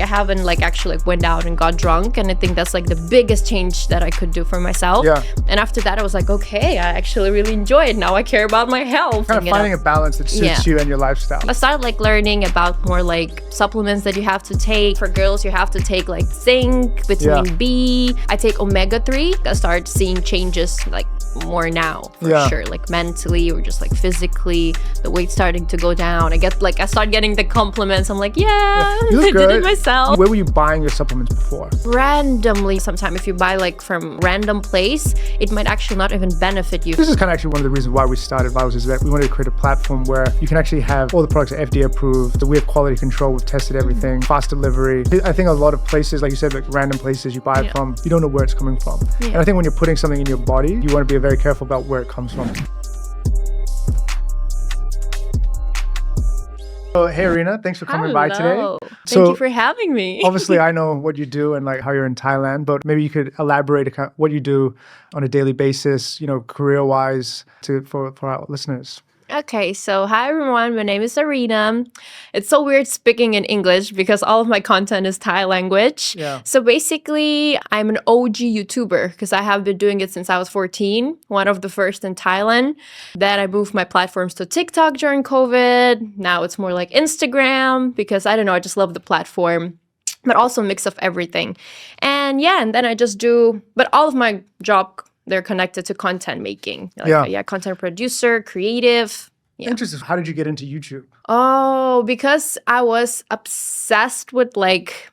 I haven't like actually like went out and got drunk, and I think that's like the biggest change that I could do for myself. Yeah. And after that, I was like, okay, I actually really enjoy it. Now I care about my health. Kind of finding a balance that suits you and your lifestyle. I started like learning about more like supplements that you have to take. For girls, you have to take like zinc, vitamin B. I take omega-3. I start seeing changes like more now for sure, like mentally or just like physically. The weight starting to go down. I start getting the compliments. I'm like, I did it myself. Where were you buying your supplements before? Randomly. Sometimes if you buy like from random place, it might actually not even benefit you. This is kind of actually one of the reasons why we started Vitals, is that we wanted to create a platform where you can actually have all the products FDA approved, we have quality control, we've tested everything, fast delivery. I think a lot of places, like you said, like random places you buy it from, you don't know where it's coming from. And I think when you're putting something in your body, you want to be very careful about where it comes from. So, hey Arina, thanks for coming by today. Thank you for having me. Obviously, I know what you do and like how you're in Thailand, but maybe you could elaborate what you do on a daily basis, career-wise for our listeners. Okay, so hi everyone, my name is Arina. It's so weird speaking in English because all of my content is Thai language. Yeah. So basically, I'm an OG YouTuber because I have been doing it since I was 14, one of the first in Thailand. Then I moved my platforms to TikTok during COVID. Now it's more like Instagram because I don't know, I just love the platform, but also a mix of everything. And then I just do, but all of my job, they're connected to content making. Content producer, creative. Yeah. Interesting. How did you get into YouTube? Oh, because I was obsessed with like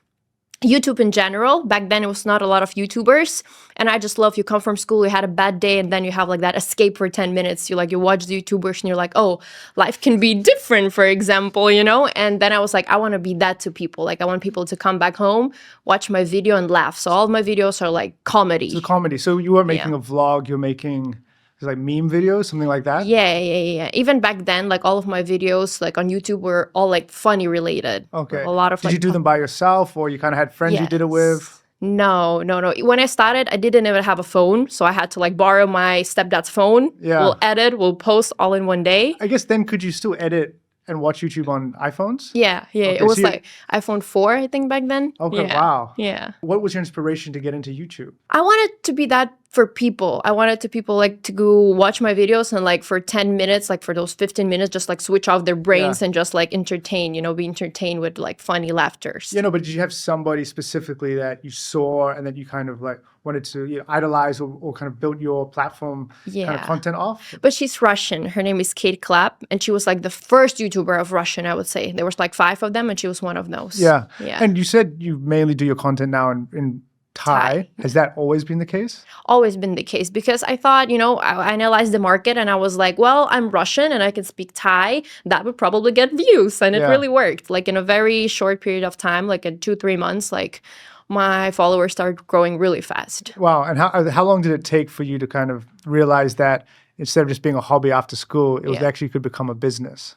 YouTube in general. Back then, it was not a lot of YouTubers. And I just love, you come from school, you had a bad day, and then you have like that escape for 10 minutes. You watch the YouTubers and you're like, oh, life can be different, for example, And then I was like, I want to be that to people. Like I want people to come back home, watch my video and laugh. So all of my videos are like comedy. It's a comedy. So you were making a vlog, you're making like meme videos, something like that? Yeah. Even back then, like all of my videos like on YouTube were all like funny related. Okay. A lot of Did you do them by yourself or you kind of had friends you did it with? No. When I started, I didn't even have a phone. So I had to like borrow my stepdad's phone. Yeah. We'll edit, we'll post all in one day. I guess then could you still edit and watch YouTube on iPhones? Yeah. Okay, it was like iPhone 4, I think, back then. Okay, wow. Yeah. What was your inspiration to get into YouTube? I wanted to be that for people. I wanted people like to go watch my videos and like for 10 minutes, like for those 15 minutes, just like switch off their brains and just like entertain, be entertained with like funny laughters. But did you have somebody specifically that you saw and that you kind of like wanted to idolize or kind of build your platform kind of content off? But she's Russian. Her name is Kate Clapp. And she was like the first YouTuber of Russian, I would say. There was like 5 of them and she was one of those. Yeah. And you said you mainly do your content now in Thai. Has that always been the case? Always been the case because I thought, I analyzed the market and I was like, well, I'm Russian and I can speak Thai. That would probably get views. And it really worked. Like in a very short period of time, like in 2-3 months, like my followers started growing really fast. Wow. And how long did it take for you to kind of realize that instead of just being a hobby after school, it was actually could become a business?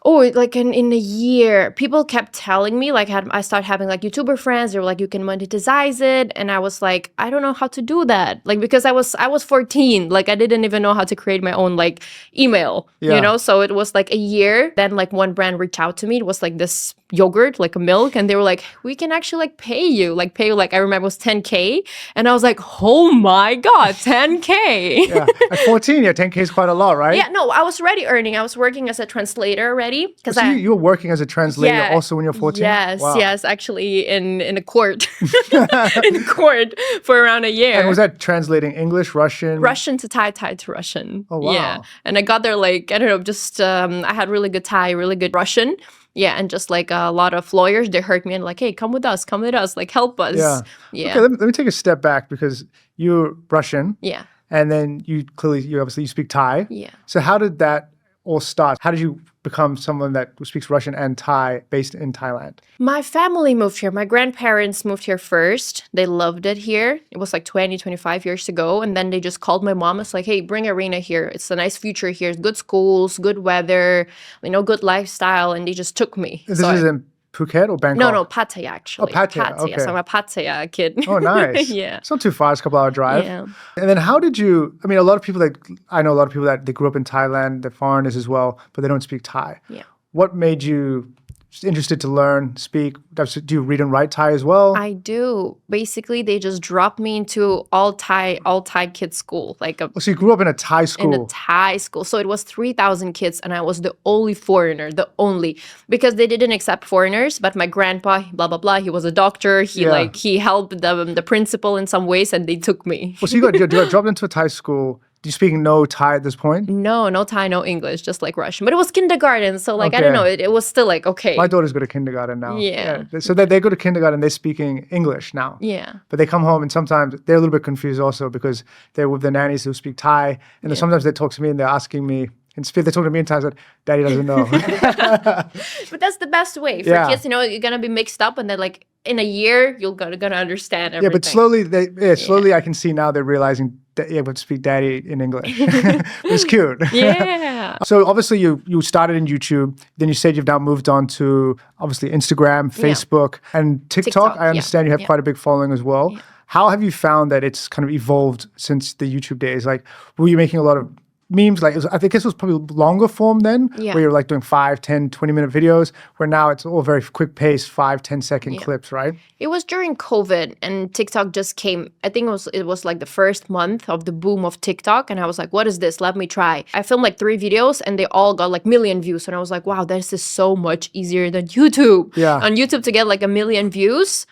Oh, like in a year, people kept telling me, like I started having like YouTuber friends. They were like, you can monetize it. And I was like, I don't know how to do that. Like, because I was 14, like I didn't even know how to create my own like email, So it was like a year. Then like one brand reached out to me. It was like this yogurt, like a milk. And they were like, we can actually like pay you, like I remember it was 10K. And I was like, oh my God, 10K. Yeah, at 14, 10K is quite a lot, right? Yeah, no, I was already earning. I was working as a translator already. So you were working as a translator also when you're 14? Yes, actually in a court, in court for around a year. And was that translating English, Russian? Russian to Thai, Thai to Russian. Oh, wow. Yeah, and I got there like, I don't know, just I had really good Thai, really good Russian. Yeah, and just like a lot of lawyers, they heard me and like, hey, come with us, like help us. Yeah. Okay, let me take a step back because you're Russian. Yeah. And then you obviously speak Thai. Yeah. So how did that all start? How did you become someone that speaks Russian and Thai based in Thailand? My family moved here. My grandparents moved here first. They loved it here. It was like 25 years ago. And then they just called my mom. It's like, hey, bring Arina here. It's a nice future here. Good schools, good weather, good lifestyle. And they just took me. This is in Phuket or Bangkok? No, Pattaya actually. Oh, Pattaya, okay. So I'm a Pattaya kid. Oh, nice. Yeah. It's not too far. It's a couple-hour drive. Yeah. And then how did you, I know a lot of people that they grew up in Thailand, they're foreigners as well, but they don't speak Thai. Yeah. What made you just interested to learn, speak? Do you read and write Thai as well? I do. Basically, they just dropped me into all Thai kids school, like So you grew up in a Thai school? in a Thai school. So it was 3,000 kids, and I was the only foreigner, because they didn't accept foreigners. But my grandpa, blah blah blah, he was a doctor. He helped the principal in some ways, and they took me. Well, so you got dropped into a Thai school. Do you speak no Thai at this point? No Thai, no English, just like Russian. But it was kindergarten, so I don't know. It was still like okay. My daughters go to kindergarten now. Yeah. So they go to kindergarten, they're speaking English now. Yeah. But they come home and sometimes they're a little bit confused also because they're with their nannies who speak Thai. And then sometimes they talk to me and they're asking me, they're talking to me in Thai, I said, Daddy doesn't know. But that's the best way for kids. You're going to be mixed up and then like in a year, you're going to understand everything. Yeah, but slowly I can see now they're realizing that you're able to speak Daddy in English. It's cute. Yeah. So obviously you started in YouTube, then you said you've now moved on to obviously Instagram, Facebook, and TikTok. I understand you have quite a big following as well. Yeah. How have you found that it's kind of evolved since the YouTube days? Like, were you making a lot of memes? Like, I think this was probably longer form then, where you're like doing 5, 10, 20-minute videos, where now it's all very quick pace, 5, 10-second clips, right? It was during COVID and TikTok just came. I think it was like the first month of the boom of TikTok. And I was like, what is this? Let me try. I filmed like 3 videos and they all got like 1 million views. And I was like, wow, this is so much easier than YouTube. Yeah. On YouTube to get like 1 million views,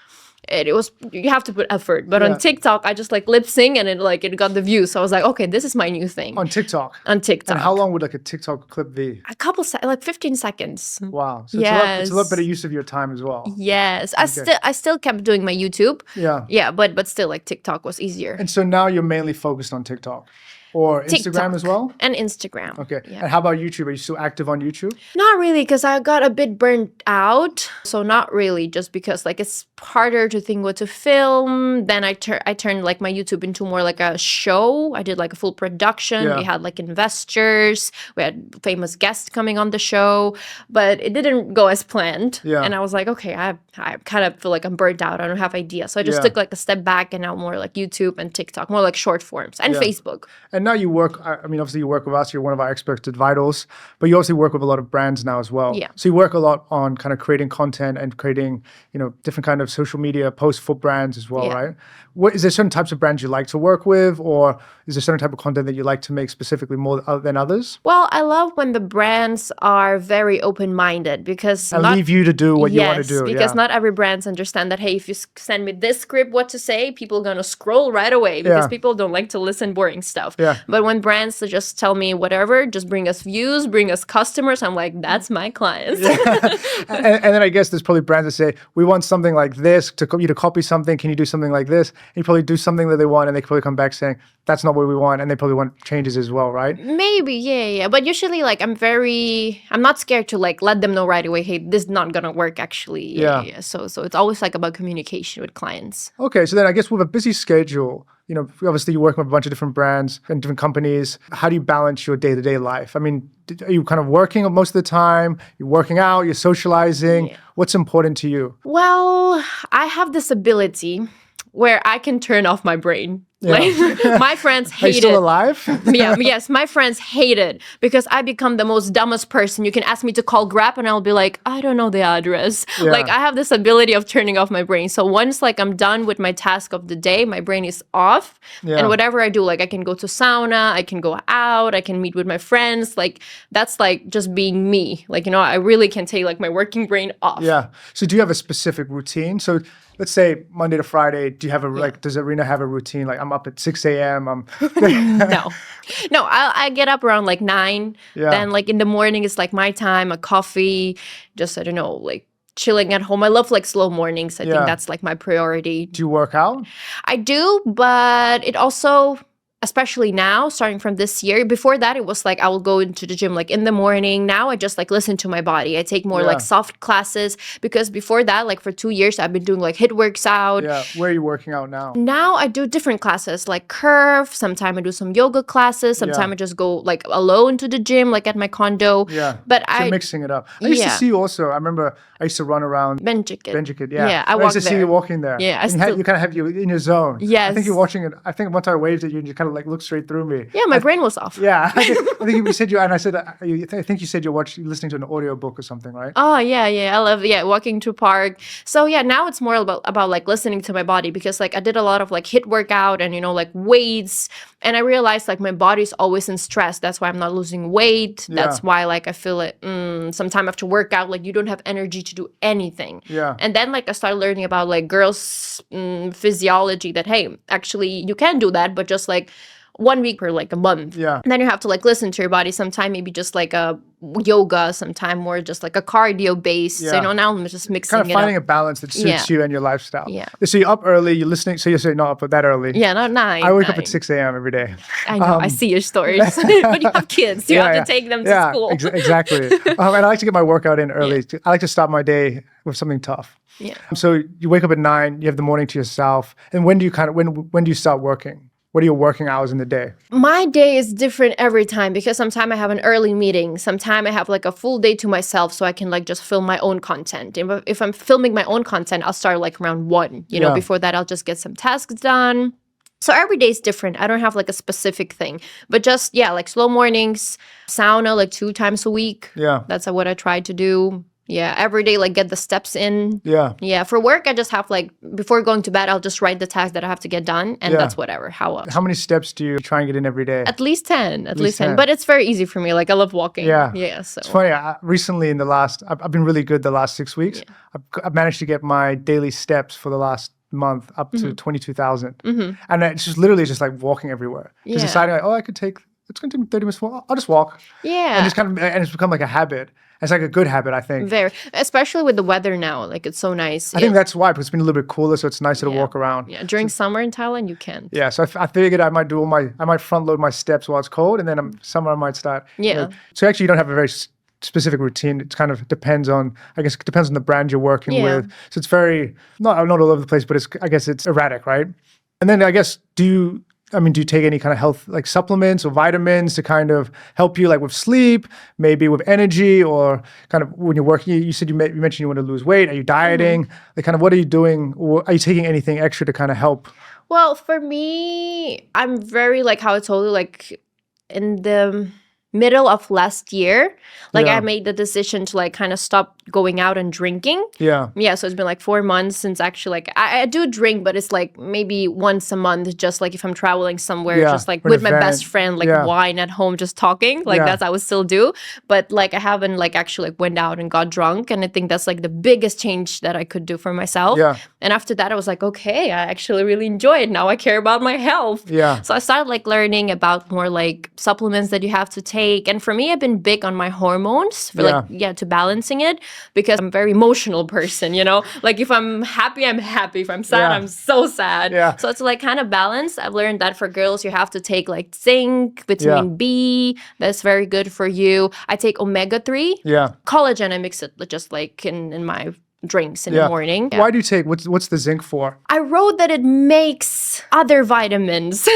you have to put effort. But on TikTok, I just like lip sync and it got the views. So I was like, okay, this is my new thing. On TikTok? On TikTok. And how long would like a TikTok clip be? A couple, like 15 seconds. Wow. So it's a lot better use of your time as well. Yes. I still kept doing my YouTube. Yeah. Yeah, but still like TikTok was easier. And so now you're mainly focused on TikTok? Or Instagram TikTok as well? And Instagram. Okay. Yeah. And how about YouTube? Are you still active on YouTube? Not really, because I got a bit burnt out. So not really, just because like it's harder to think what to film. Then I turned like my YouTube into more like a show. I did like a full production. Yeah. We had like investors. We had famous guests coming on the show. But it didn't go as planned. Yeah. And I was like, okay, I kind of feel like I'm burnt out. I don't have ideas. So I just took like a step back and now more like YouTube and TikTok, more like short forms and Facebook. And now you work, I mean, obviously you work with us, you're one of our experts at Vitals, but you also work with a lot of brands now as well. Yeah. So you work a lot on kind of creating content and creating, different kind of social media posts for brands as well, right? Is there certain types of brands you like to work with, or is there certain type of content that you like to make specifically more than others? Well, I love when the brands are very open-minded because leave you to do what you want to do. Because not every brands understand that, hey, if you send me this script, what to say, people are going to scroll right away because people don't like to listen boring stuff. Yeah. But when brands just tell me whatever, just bring us views, bring us customers, I'm like, that's my clients. and then I guess there's probably brands that say, we want something like this, you to copy something, can you do something like this? And you probably do something that they want and they probably come back saying, that's not what we want, and they probably want changes as well, right? Maybe, yeah. But usually, like, I'm not scared to like let them know right away, hey, this is not gonna work actually. Yeah. So it's always like about communication with clients. Okay, so then I guess with a busy schedule, obviously you're working with a bunch of different brands and different companies. How do you balance your day-to-day life? I mean, are you kind of working most of the time? You're working out, you're socializing. Yeah. What's important to you? Well, I have this ability where I can turn off my brain. Yeah. Like, my friends hate it. Are you still alive? Yes, my friends hate it because I become the most dumbest person. You can ask me to call Grab and I'll be like, I don't know the address. Yeah. Like, I have this ability of turning off my brain. So once like I'm done with my task of the day, my brain is off. Yeah. And whatever I do, like I can go to sauna, I can go out, I can meet with my friends. Like, that's like just being me. Like, I really can take like my working brain off. Yeah. So do you have a specific routine? So let's say Monday to Friday, do you have does Arina have a routine? Like, I'm up at 6 a.m. No, I get up around like 9. Yeah. Then like in the morning, it's like my time, a coffee, just, I don't know, like chilling at home. I love like slow mornings. I think that's like my priority. Do you work out? I do, but it also, especially now, starting from this year. Before that, it was like I will go into the gym like in the morning. Now I just like listen to my body. I take more like soft classes because before that, like for 2 years, I've been doing like HIIT works out. Yeah. Where are you working out now? Now I do different classes like curve. Sometimes I do some yoga classes. Sometimes I just go like alone to the gym, like at my condo. Yeah. But so mixing it up. I used to see you also. I remember I used to run around Benjikit. Yeah. Yeah. I used to see you walking there. Yeah. You kind of have you in your zone. Yes. I think you're watching it. I think once I waved at you and you kind of like looked straight through me. Yeah, my brain was off. Yeah, I think you said you, and I said, I think you said you're listening to an audio book or something, right? Oh yeah. I love walking to park. So yeah, now it's more about like listening to my body, because like I did a lot of like HIIT workout and like weights, and I realized like my body's always in stress. That's why I'm not losing weight. That's why like I feel like sometime after workout, like you don't have energy to do anything. Yeah. And then like I started learning about like girls' physiology, that hey, actually you can do that, but just like 1 week or like a month. Yeah. And then you have to like listen to your body. Sometime maybe just like a yoga, sometime more just like a cardio based. Yeah. So now I'm just mixing kind of finding a balance that suits you and your lifestyle. Yeah. So you're up early, you're listening. So you're not up that early. Yeah, not 9. I wake up at 6 a.m. every day. I know. I see your stories. But you have kids. You have to take them to school. Exactly. And I like to get my workout in early. I like to start my day with something tough. Yeah. So you wake up at 9, you have the morning to yourself. And when do you start working? What are your working hours in the day? My day is different every time, because sometimes I have an early meeting. Sometimes I have like a full day to myself, so I can like just film my own content. And if I'm filming my own content, I'll start like around 1. You know, before that, I'll just get some tasks done. So every day is different. I don't have like a specific thing, but just, like slow mornings, sauna like 2 times a week. Yeah. That's what I try to do. Yeah, every day, like get the steps in. Yeah. Yeah, for work, I just have like, before going to bed, I'll just write the tasks that I have to get done, and that's whatever. How many steps do you try and get in every day? At least 10. At least 10. But it's very easy for me. Like, I love walking. Yeah. Yeah, so. It's funny. Recently, I've been really good the last 6 weeks. Yeah. I've managed to get my daily steps for the last month up to 22,000. And it's just literally just like walking everywhere. Just deciding like, it's going to take me 30 minutes. I'll just walk. Yeah. And it's become like a habit. It's like a good habit, I think. Very. Especially with the weather now. Like, it's so nice. I think that's why, because it's been a little bit cooler, so it's nicer to walk around. Yeah, during summer in Thailand, you can. Yeah, so I figured I might front load my steps while it's cold, and then summer I might start. Yeah. So actually you don't have a very specific routine. It kind of depends on, the brand you're working with. So it's very, not all over the place, but I guess it's erratic, right? And then I guess, do you take any kind of health, like supplements or vitamins to kind of help you, like with sleep, maybe with energy, or kind of when you're working? You said you mentioned you want to lose weight. Are you dieting? Like, kind of what are you doing? Or are you taking anything extra to kind of help? Well, for me, I'm very, like how I told you, like in the middle of last year, like I made the decision to like kind of stop going out and drinking. Yeah. So it's been like 4 months since actually, like I do drink, but it's like maybe once a month, just like if I'm traveling somewhere, just like with my best friend, like wine at home, just talking, like that's I would still do. But like I haven't like actually like went out and got drunk. And I think that's like the biggest change that I could do for myself. Yeah. And after that, I was like, okay, I actually really enjoy it. Now I care about my health. Yeah. So I started like learning about more like supplements that you have to take. And for me, I've been big on my hormones for to balancing it, because I'm a very emotional person, like if I'm happy, I'm happy. If I'm sad, I'm so sad. Yeah. So it's like kind of balance. I've learned that for girls, you have to take like zinc, vitamin B. That's very good for you. I take omega-3. Yeah. Collagen, I mix it just like in my drinks in the morning. Why do you take, what's the zinc for? I wrote that it makes other vitamins,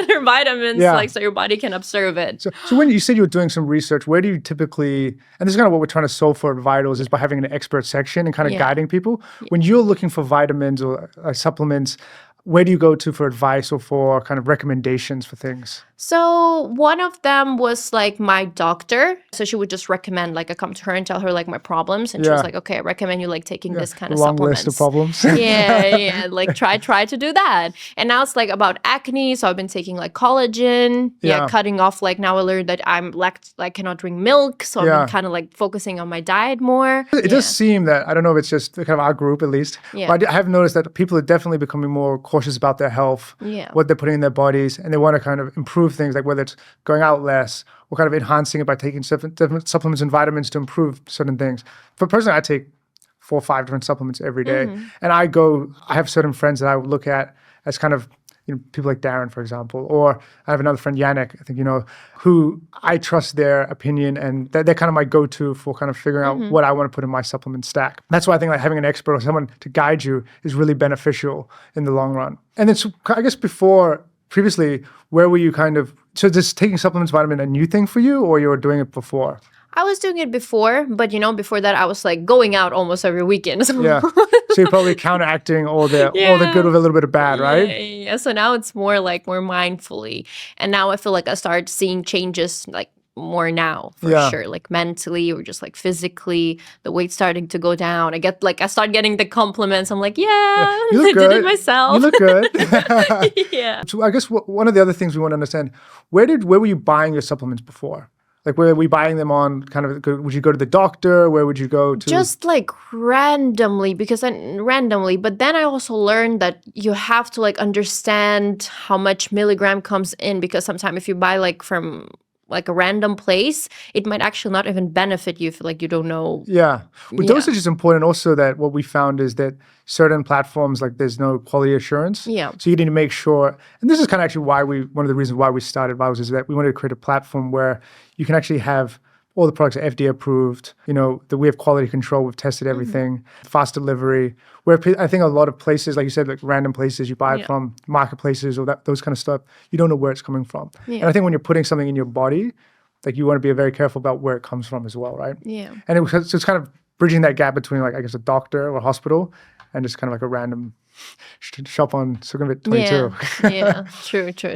like so your body can absorb it. So when you said you were doing some research, where do you typically, and this is kind of what we're trying to solve for at Vitals, is by having an expert section and kind of guiding people. When you're looking for vitamins or supplements, where do you go to for advice or for kind of recommendations for things? So one of them was like my doctor. So she would just recommend, like I come to her and tell her like my problems. And she was like, okay, I recommend you like taking this kind of supplements. Long list of problems. Like try to do that. And now it's like about acne. So I've been taking like collagen. Cutting off, like now I learned that I'm cannot drink milk. So I've been kind of like focusing on my diet more. It does seem that, I don't know if it's just kind of our group at least, but I have noticed that people are definitely becoming more cautious about their health, what they're putting in their bodies, and they want to kind of improve things, like whether it's going out less or kind of enhancing it by taking different supplements and vitamins to improve certain things. For personally, I take 4 or 5 different supplements every day. And I have certain friends that I would look at as kind of, people like Darren, for example, or I have another friend, Yannick, I think, who I trust their opinion, and they're kind of my go-to for kind of figuring out what I want to put in my supplement stack. That's why I think like having an expert or someone to guide you is really beneficial in the long run. And then, so I guess previously, where were you so does taking supplements, vitamin, a new thing for you, or you were doing it before? I was doing it before, but before that I was like going out almost every weekend. So So you're probably counteracting all the good with a little bit of bad, right? Yeah. So now it's more like more mindfully. And now I feel like I start seeing changes like more now for sure, like mentally or just like physically, the weight's starting to go down. I start getting the compliments. I'm like, yeah, you look I good. did it myself. You look good. Yeah. So I guess one of the other things we want to understand, where were you buying your supplements before? Like, where were you buying them on kind of, would you go to the doctor? Where would you go to? Just like randomly, but then I also learned that you have to like understand how much milligram comes in, because sometimes if you buy like from like a random place, it might actually not even benefit you if like you don't know. Yeah. With dosage is important also, that what we found is that certain platforms, like there's no quality assurance. Yeah. So you need to make sure, and this is kind of actually one of the reasons why we started Vitals, is that we wanted to create a platform where you can actually have all the products are FDA approved, that we have quality control, we've tested everything, fast delivery, where I think a lot of places, like you said, like random places you buy it from, marketplaces or those kind of stuff, you don't know where it's coming from. Yeah. And I think when you're putting something in your body, like you want to be very careful about where it comes from as well, right? Yeah. And so it's kind of bridging that gap between like, I guess, a doctor or a hospital and just kind of like a random shop on Sukhumvit 22. Yeah.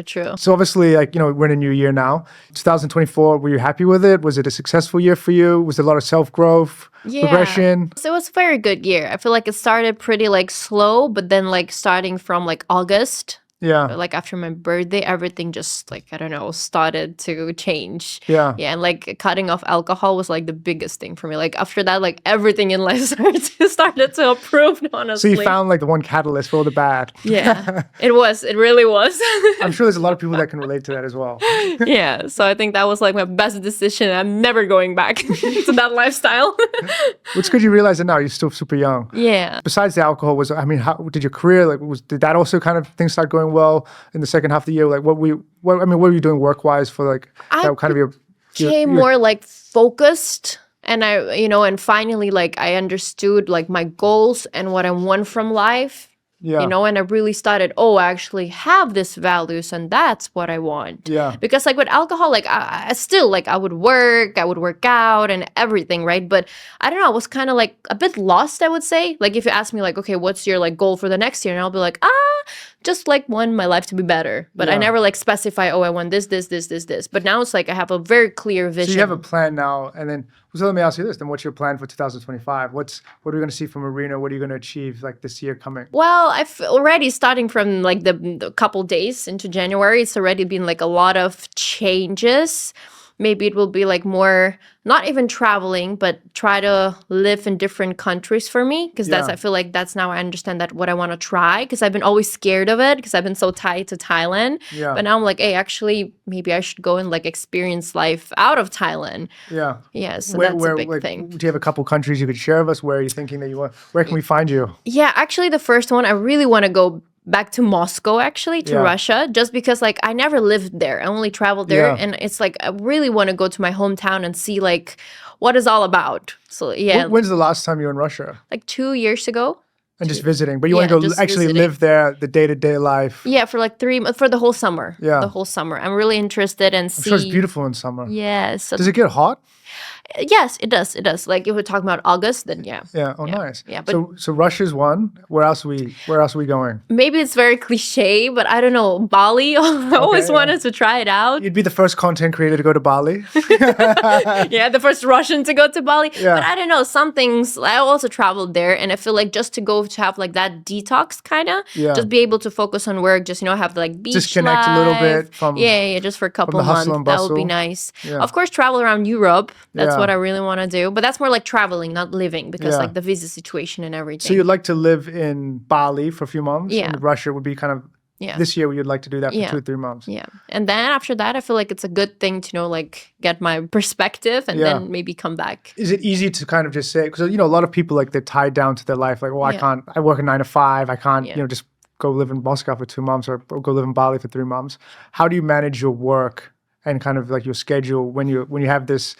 True. So obviously, like, we're in a new year now. 2024, were you happy with it? Was it a successful year for you? Was there a lot of self-growth, progression? So it was a very good year. I feel like it started pretty like slow, but then like starting from like August, like after my birthday, everything just like, I don't know, started to change. Yeah. And like cutting off alcohol was like the biggest thing for me. Like after that, like everything in life started to improve, honestly. So you found like the one catalyst for all the bad. Yeah, it really was. I'm sure there's a lot of people that can relate to that as well. Yeah, so I think that was like my best decision. I'm never going back to that lifestyle. It's good you realize it now. You're still super young. Yeah. Besides the alcohol, how did your career, like, did that also kind of things start going well in the second half of the year? Like what were you doing work-wise for like that kind of your became more like focused, and and finally like I understood like my goals and what I want from life. Yeah. And I really started, I actually have these values and that's what I want. Yeah. Because like with alcohol, like I still like I would work out and everything, right? But I don't know, I was kind of like a bit lost, I would say. Like if you ask me like, okay, what's your like goal for the next year? And I'll be like, just like want my life to be better. But I never like specify, I want this. But now it's like I have a very clear vision. So you have a plan now, and then so let me ask you this, then what's your plan for 2025? What are we going to see from Arina? What are you going to achieve like this year coming? Well, I've already starting from like the couple days into January, it's already been like a lot of changes. Maybe it will be like more, not even traveling, but try to live in different countries for me. Because I feel like that's now I understand that what I want to try. Because I've been always scared of it because I've been so tied to Thailand. Yeah. But now I'm like, hey, actually, maybe I should go and like experience life out of Thailand. Yeah. Yeah, so that's a big thing. Do you have a couple countries you could share with us? Where are you thinking that you want? Where can we find you? Yeah, actually the first one, I really want to go back to Moscow, actually, to Russia, just because like I never lived there. I only traveled there. And it's like I really want to go to my hometown and see like what it's all about. So yeah. When's the last time you were in Russia? Like 2 years ago. And just visiting. But you want to go actually live there, the day-to-day life. Yeah, for like 3 months, for the whole summer. Yeah. The whole summer. I'm really interested in I'm sure it's beautiful in summer. Yeah. So does it get hot? Yes, it does. It does. Like if we're talking about August, then yeah. Yeah. Oh, nice. Yeah. But so Russia's one. Where else are we going? Maybe it's very cliche, but I don't know. Bali. I always wanted to try it out. You'd be the first content creator to go to Bali. Yeah, the first Russian to go to Bali. Yeah. But I don't know. Some things. I also traveled there, and I feel like just to go to have like that detox kind of. Yeah. Just be able to focus on work. Just have like beach disconnect life. A little bit from. Yeah. Just for a couple of months. That would be nice. Yeah. Of course, travel around Europe. That's what I really want to do. But that's more like traveling, not living, because like the visa situation and everything. So you'd like to live in Bali for a few months? Yeah. And Russia would be kind of this year you'd like to do that for 2 or 3 months. Yeah. And then after that, I feel like it's a good thing to like get my perspective and then maybe come back. Is it easy to kind of just say, because a lot of people like they're tied down to their life. Like, I work a 9 to 5. I can't, just go live in Moscow for 2 months or go live in Bali for 3 months. How do you manage your work and kind of like your schedule when you have these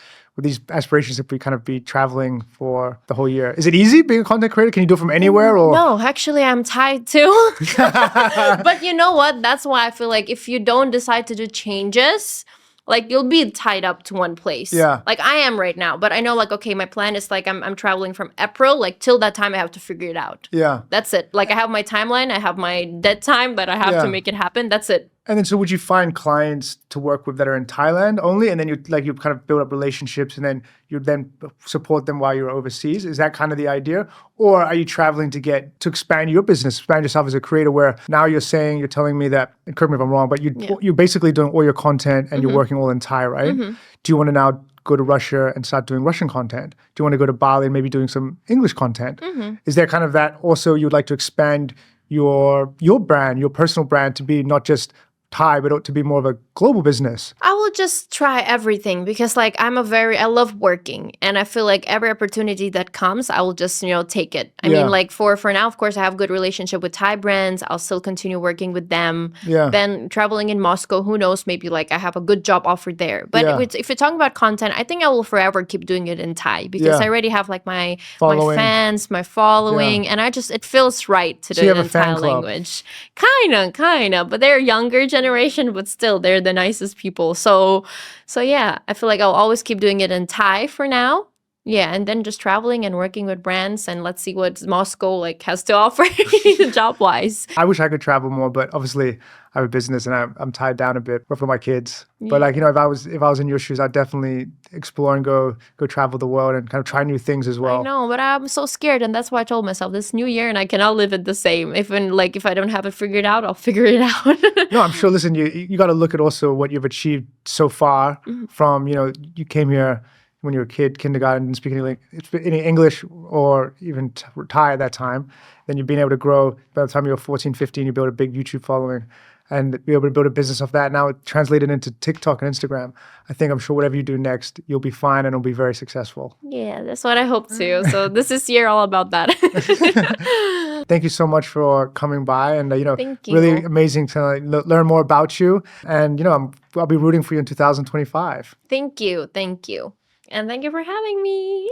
aspirations to be traveling for the whole year? Is it easy being a content creator? Can you do it from anywhere? Or no, actually I'm tied too. But you know what? That's why I feel like if you don't decide to do changes, Like you'll be tied up to one place. Yeah. Like I am right now, but I know like, okay, my plan is like I'm traveling from April, like till that time I have to figure it out. Yeah. That's it. Like I have my timeline, I have my dead time that I have to make it happen. That's it. And then, so would you find clients to work with that are in Thailand only, and then you kind of build up relationships, and then you then support them while you're overseas? Is that kind of the idea, or are you traveling to expand your business, expand yourself as a creator? Where now you're telling me that, and correct me if I'm wrong, but you're basically doing all your content and you're working all in Thai, right? Do you want to now go to Russia and start doing Russian content? Do you want to go to Bali and maybe doing some English content? Is there kind of that also you'd like to expand your brand, your personal brand, to be not just Thai, but to be more of a global business? I will just try everything because like I love working, and I feel like every opportunity that comes, I will just, take it. I mean, like for now, of course, I have a good relationship with Thai brands. I'll still continue working with them. Then traveling in Moscow, who knows, maybe like I have a good job offer there. But if you're talking about content, I think I will forever keep doing it in Thai because I already have like my fans, my following, and it feels right to do it in Thai language. Kinda, but they're younger generation, but still they're the nicest people. So yeah, I feel like I'll always keep doing it in Thai for now. Yeah, and then just traveling and working with brands, and let's see what Moscow like has to offer job wise. I wish I could travel more, but obviously I have a business and I'm tied down a bit for my kids. But like, if I was in your shoes, I'd definitely explore and go travel the world and kind of try new things as well. I know, but I'm so scared, and that's why I told myself this new year, and I cannot live it the same. If I don't have it figured out, I'll figure it out. No, I'm sure. Listen, you got to look at also what you've achieved so far. From you came here when you were a kid, kindergarten, didn't speak any English or even Thai at that time. Then you've been able to grow. By the time you were 14, 15, you built a big YouTube following and be able to build a business off that. Now it translated into TikTok and Instagram. I'm sure whatever you do next, you'll be fine and it'll be very successful. Yeah, that's what I hope to. So this is year all about that. Thank you so much for coming by, and Thank you. Really amazing to learn more about you. And I'll be rooting for you in 2025. Thank you. And thank you for having me.